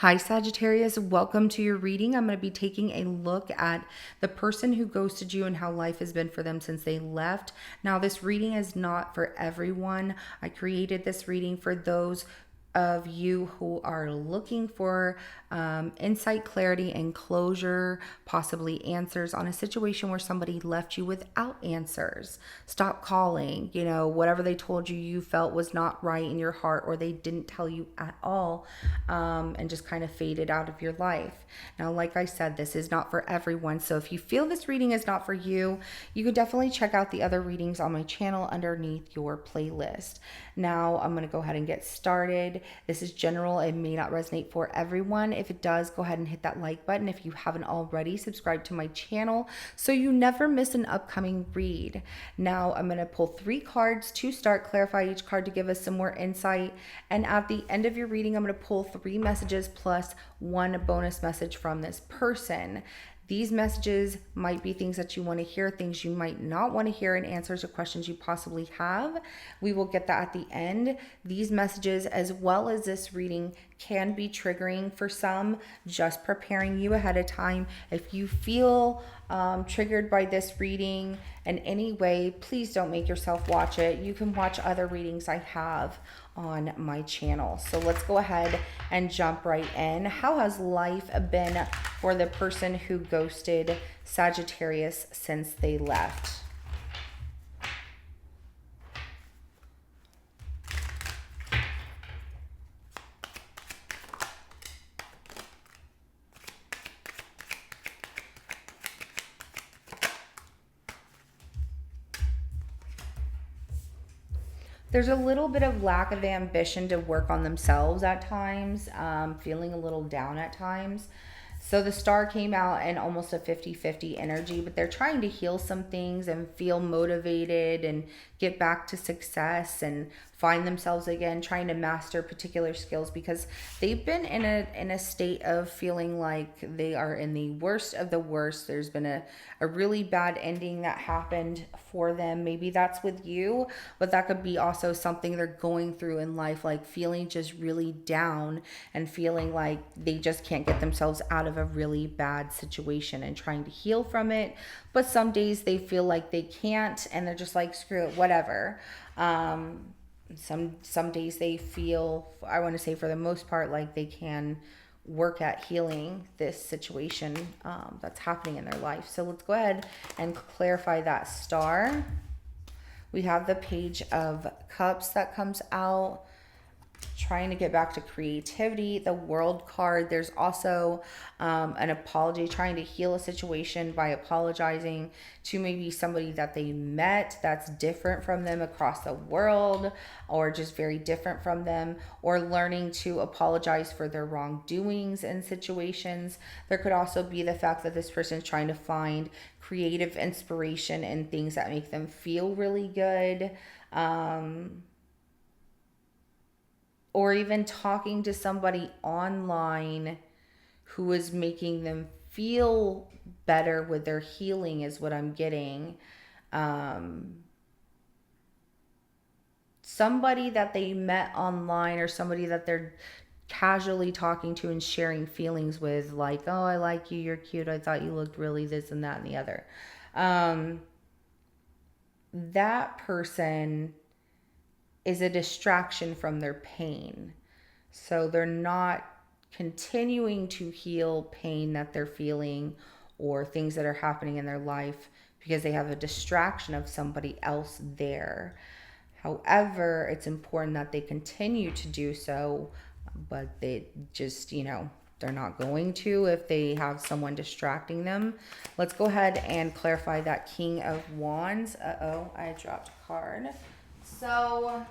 Hi, Sagittarius. Welcome to your reading. I'm going to be taking a look at the person who ghosted you and how life has been for them since they left. Now, this reading is not for everyone. I created this reading for those of you who are looking for insight, clarity, and closure, possibly answers on a situation where somebody left you without answers. Stop calling, whatever they told you you felt was not right in your heart, or they didn't tell you at all, and just kind of faded out of your life. Now, like I said, this is not for everyone. So if you feel this reading is not for you, you could definitely check out the other readings on my channel underneath your playlist. Now, I'm going to go ahead and get started. This is general. It may not resonate for everyone. If it does, go ahead and hit that like button. If you haven't already, subscribe to my channel so you never miss an upcoming read. Now, I'm going to pull 3 cards to start, clarify each card to give us some more insight. And at the end of your reading, I'm going to pull 3 messages plus 1 bonus message from this person. These messages might be things that you want to hear, things you might not want to hear, and answers to questions you possibly have. We will get that at the end. These messages, as well as this reading, can be triggering for some, just preparing you ahead of time. If you feel triggered by this reading in any way, please don't make yourself watch it. You can watch other readings I have on my channel. So let's go ahead and jump right in. How has life been for the person who ghosted Sagittarius since they left? There's a little bit of lack of ambition to work on themselves at times, feeling a little down at times. So the star came out in almost a 50-50 energy, but they're trying to heal some things and feel motivated and get back to success and find themselves again, trying to master particular skills, because they've been in a state of feeling like they are in the worst of the worst. There's been a really bad ending that happened for them. Maybe that's with you, but that could be also something they're going through in life, like feeling just really down and feeling like they just can't get themselves out of a really bad situation and trying to heal from it. But some days they feel like they can't, and they're just like, screw it, whatever. Some days they feel, I want to say for the most part, like they can work at healing this situation that's happening in their life. So let's go ahead and clarify that star. We have the Page of Cups that comes out, trying to get back to creativity. The World card, there's also an apology, trying to heal a situation by apologizing to maybe somebody that they met that's different from them across the world, or just very different from them, or learning to apologize for their wrongdoings in situations. There could also be the fact that this person is trying to find creative inspiration in things that make them feel really good. Or even talking to somebody online who is making them feel better with their healing is what I'm getting. Somebody that they met online, or somebody that they're casually talking to and sharing feelings with, like, oh, I like you, you're cute, I thought you looked really this and that and the other. That person is a distraction from their pain. So they're not continuing to heal pain that they're feeling or things that are happening in their life because they have a distraction of somebody else there. However, it's important that they continue to do so, but they just, they're not going to if they have someone distracting them. Let's go ahead and clarify that King of Wands. Uh-oh, I dropped a card. So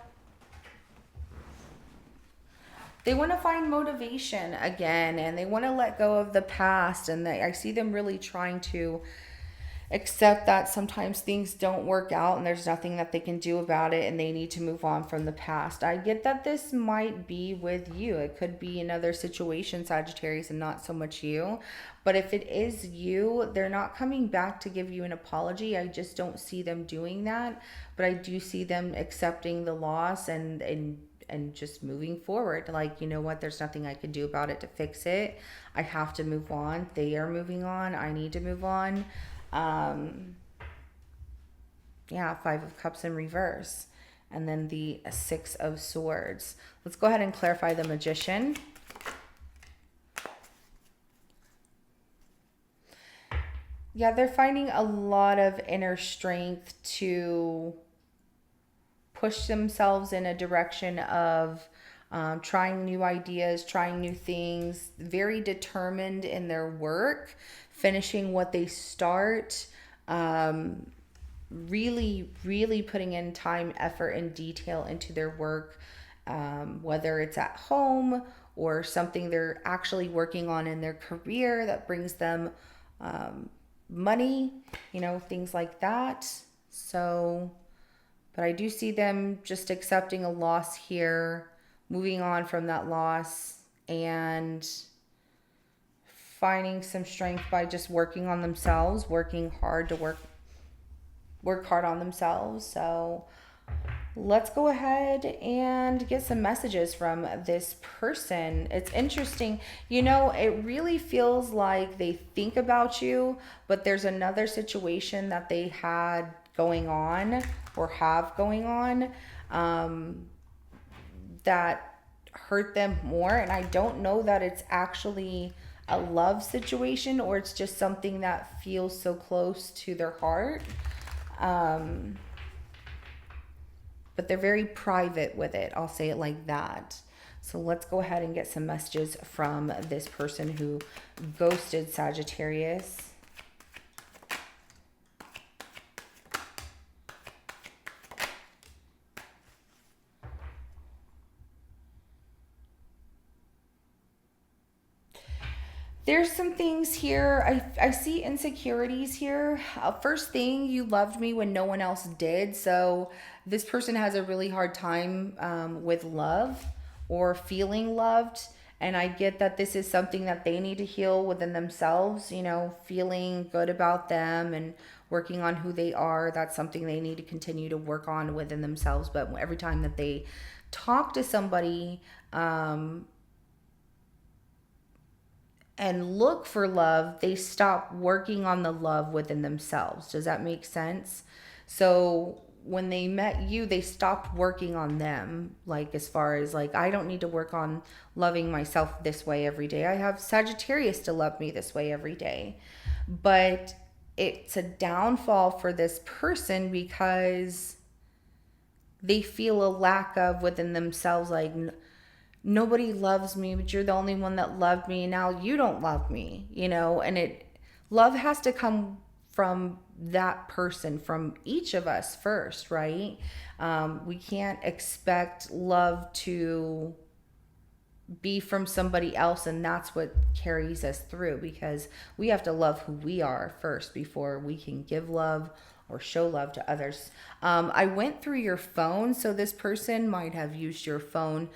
they want to find motivation again, and they want to let go of the past, and I see them really trying to accept that sometimes things don't work out and there's nothing that they can do about it, and they need to move on from the past. I get that this might be with you. It could be another situation, Sagittarius, and not so much you. But if it is you, they're not coming back to give you an apology. I just don't see them doing that. But I do see them accepting the loss and and just moving forward. Like, you know what, there's nothing I can do about it to fix it. I have to move on. They are moving on. I need to move on. Um, yeah, Five of Cups in reverse. And then the Six of Swords. Let's go ahead and clarify the Magician. Yeah, they're finding a lot of inner strength to push themselves in a direction of trying new ideas, trying new things, very determined in their work, finishing what they start, really, really putting in time, effort, and detail into their work, whether it's at home or something they're actually working on in their career that brings them money, you know, things like that. So, but I do see them just accepting a loss here, moving on from that loss, and finding some strength by just working on themselves, working hard to work hard on themselves. So let's go ahead and get some messages from this person. It's interesting. You know, it really feels like they think about you, but there's another situation that they had going on or have going on that hurt them more. And I don't know that it's actually a love situation or it's just something that feels so close to their heart. But they're very private with it. I'll say it like that. So let's go ahead and get some messages from this person who ghosted Sagittarius. There's some things here. I see insecurities here. First thing, you loved me when no one else did. So this person has a really hard time with love or feeling loved. And I get that this is something that they need to heal within themselves, you know, feeling good about them and working on who they are. That's something they need to continue to work on within themselves. But every time that they talk to somebody, and look for love, they stop working on the love within themselves. Does that make sense? So when they met you, they stopped working on them. Like, as far as like, I don't need to work on loving myself this way every day. I have Sagittarius to love me this way every day. But it's a downfall for this person because they feel a lack of within themselves, like, nobody loves me, but you're the only one that loved me. And now you don't love me, you know, and love has to come from that person, from each of us first, right? We can't expect love to be from somebody else, and that's what carries us through, because we have to love who we are first before we can give love or show love to others. I went through your phone, so this person might have used your phone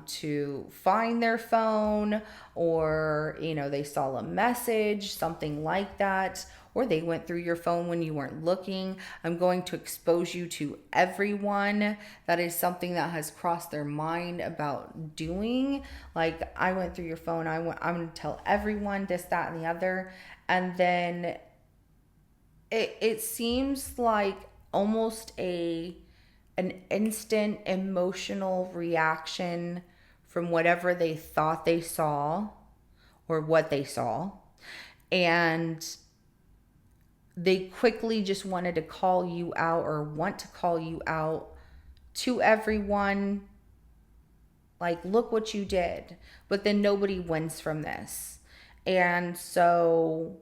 to find their phone, or, you know, they saw a message, something like that, or they went through your phone when you weren't looking. I'm going to expose you to everyone. That is something that has crossed their mind about doing. Like, I went through your phone. I'm going to tell everyone this, that, and the other. And then it seems like almost an instant emotional reaction from whatever they thought they saw or what they saw. And they quickly just wanted to call you out, or want to call you out to everyone. Like, look what you did. But then nobody wins from this. And so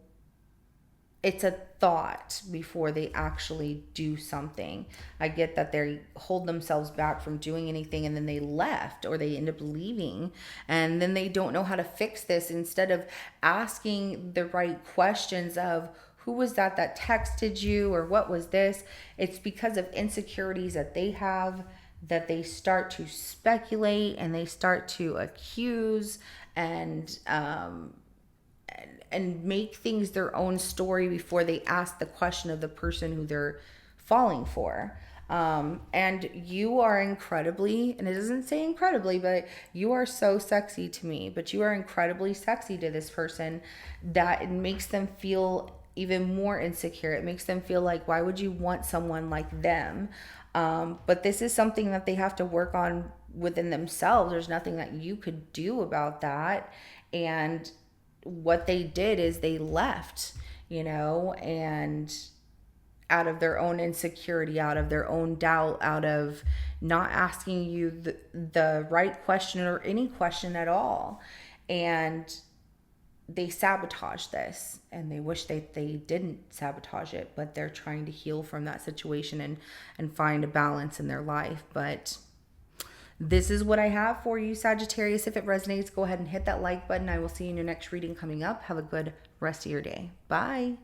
it's a thought before they actually do something. I get that they hold themselves back from doing anything, and then they left, or they end up leaving, and then they don't know how to fix this. Instead of asking the right questions of, who was that texted you, or what was this? It's because of insecurities that they have that they start to speculate, and they start to accuse and make things their own story before they ask the question of the person who they're falling for. And you are incredibly, and it doesn't say incredibly, but you are so sexy to me, but you are incredibly sexy to this person, that it makes them feel even more insecure. It makes them feel like, why would you want someone like them? But this is something that they have to work on within themselves. There's nothing that you could do about that. And what they did is they left, and out of their own insecurity, out of their own doubt, out of not asking you the right question or any question at all. And they sabotage this, and they wish they didn't sabotage it, but they're trying to heal from that situation and find a balance in their life. But this is what I have for you, Sagittarius. If it resonates, go ahead and hit that like button. I will see you in your next reading coming up. Have a good rest of your day. Bye.